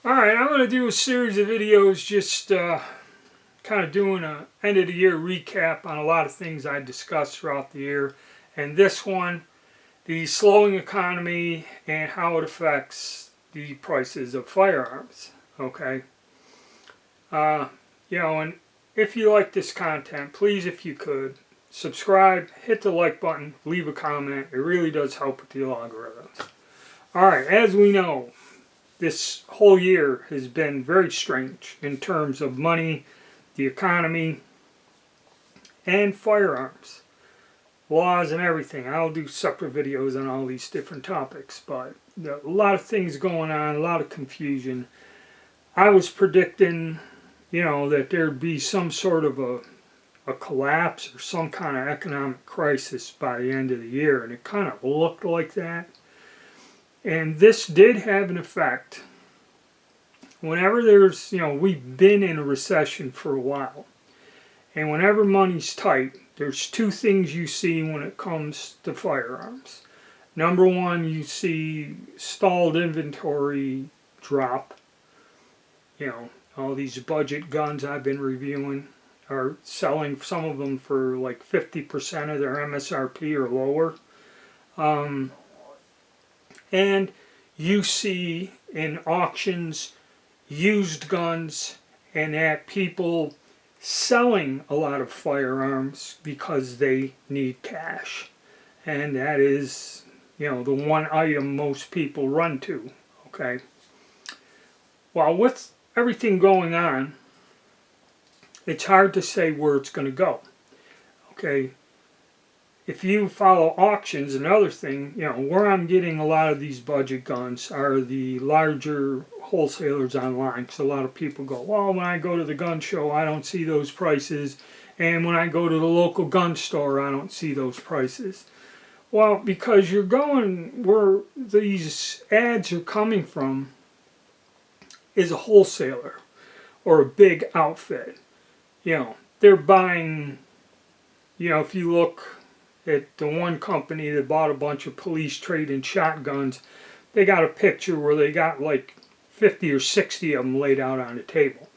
Alright, I'm going to do a series of videos just kind of doing an end of the year recap on a lot of things I discussed throughout the year. And this one, the slowing economy and how it affects the prices of firearms. Okay. And if you like this content, please, if you could, subscribe, hit the like button, leave a comment. It really does help with the algorithms. Alright, as we know, this whole year has been very strange in terms of money, the economy, and firearms, laws and everything. I'll do separate videos on all these different topics, but a lot of things going on, a lot of confusion. I was predicting, that there'd be some sort of a collapse or some kind of economic crisis by the end of the year, and it kind of looked like that. And this did have an effect. Whenever there's, we've been in a recession for a while. And whenever money's tight, there's two things you see when it comes to firearms. Number one, you see stalled inventory drop. All these budget guns I've been reviewing are selling, some of them for like 50% of their MSRP or lower. And you see in auctions used guns, and that people selling a lot of firearms because they need cash. And that is, the one item most people run to. Okay. Well, with everything going on, it's hard to say where it's going to go. Okay. If you follow auctions, another thing, where I'm getting a lot of these budget guns are the larger wholesalers online. Because a lot of people go, well, when I go to the gun show, I don't see those prices. And when I go to the local gun store, I don't see those prices. Well, because you're going where these ads are coming from is a wholesaler or a big outfit. They're buying, if you look at the one company that bought a bunch of police trade-in shotguns, they got a picture where they got like 50 or 60 of them laid out on the table.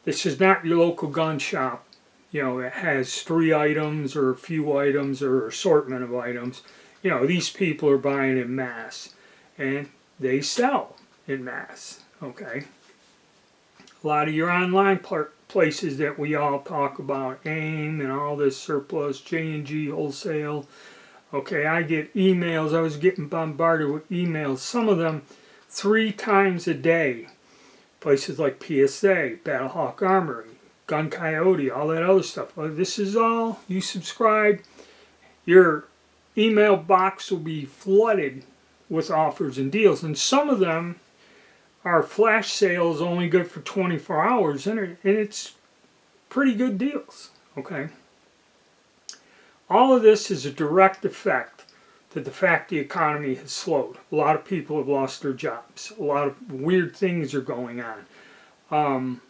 This is not your local gun shop, it has 3 items or a few items or assortment of items. These people are buying in mass, and they sell in mass, okay? A lot of your online places that we all talk about, AIM and all this surplus, J&G wholesale. Okay, I get emails. I was getting bombarded with emails, some of them 3 times a day. Places like PSA, Battlehawk Armory, Gun Coyote, all that other stuff. Well, this is all, you subscribe, your email box will be flooded with offers and deals. And some of them are flash sales only good for 24 hours, and it's pretty good deals, okay? All of this is a direct effect to the fact the economy has slowed. A lot of people have lost their jobs. A lot of weird things are going on.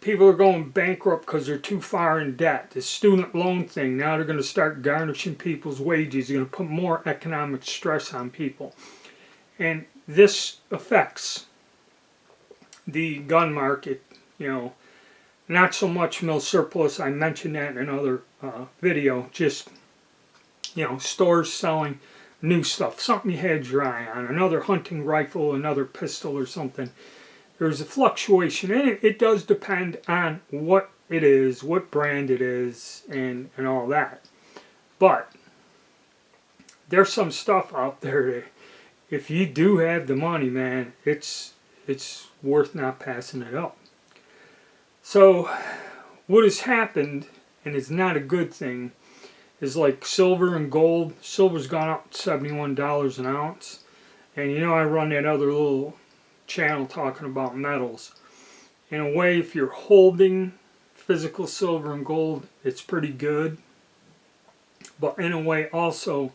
People are going bankrupt because they're too far in debt. The student loan thing, now they're going to start garnishing people's wages. They're going to put more economic stress on people. And this affects the gun market, not so much mill surplus. I mentioned that in another video. Just, stores selling new stuff, something you had your eye on, another hunting rifle, another pistol or something. There's a fluctuation, and it does depend on what it is, what brand it is, and all that. But there's some stuff out there that, if you do have the money, man, it's worth not passing it up. So what has happened, and it's not a good thing, is like silver and gold. Silver's gone up $71 an ounce. And I run that other little channel talking about metals. In a way, if you're holding physical silver and gold, it's pretty good. But in a way also,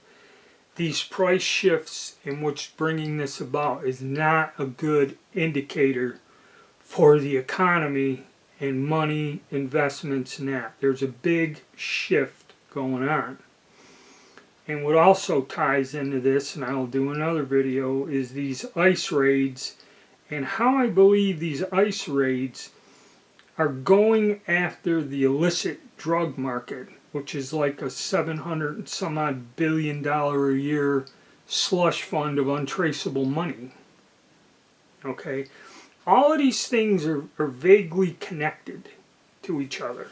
these price shifts in which bringing this about is not a good indicator for the economy and money, investments, and that. There's a big shift going on. And what also ties into this, and I'll do another video, is these ICE raids and how I believe these ICE raids are going after the illicit drug market, which is like a 700 and some odd billion dollar a year slush fund of untraceable money. Okay, all of these things are vaguely connected to each other.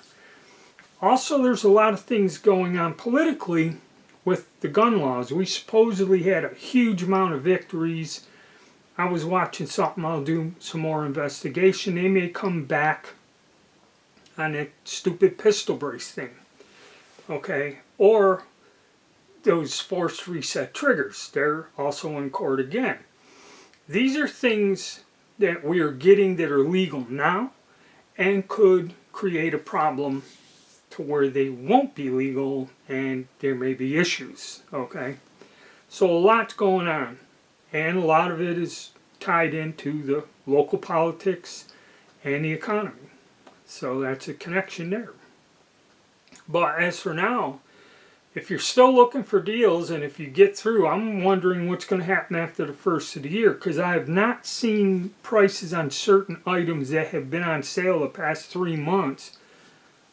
Also, there's a lot of things going on politically with the gun laws. We supposedly had a huge amount of victories. I was watching something, I'll do some more investigation. They may come back on that stupid pistol brace thing. Okay, or those forced reset triggers. They're also in court again. These are things that we are getting that are legal now and could create a problem to where they won't be legal and there may be issues. Okay, so a lot's going on, and a lot of it is tied into the local politics and the economy. So that's a connection there. But as for now, if you're still looking for deals and if you get through, I'm wondering what's going to happen after the first of the year, because I have not seen prices on certain items that have been on sale the past 3 months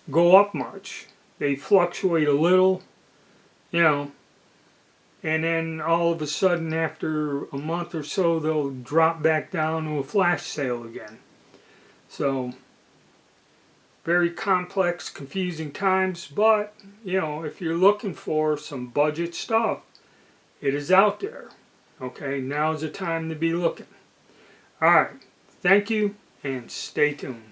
go up much. They fluctuate a little, you know, and then all of a sudden after a month or so they'll drop back down to a flash sale again. So very complex, confusing times, but you know, if you're looking for some budget stuff, it is out there. Okay, now's the time to be looking. Alright, thank you and stay tuned.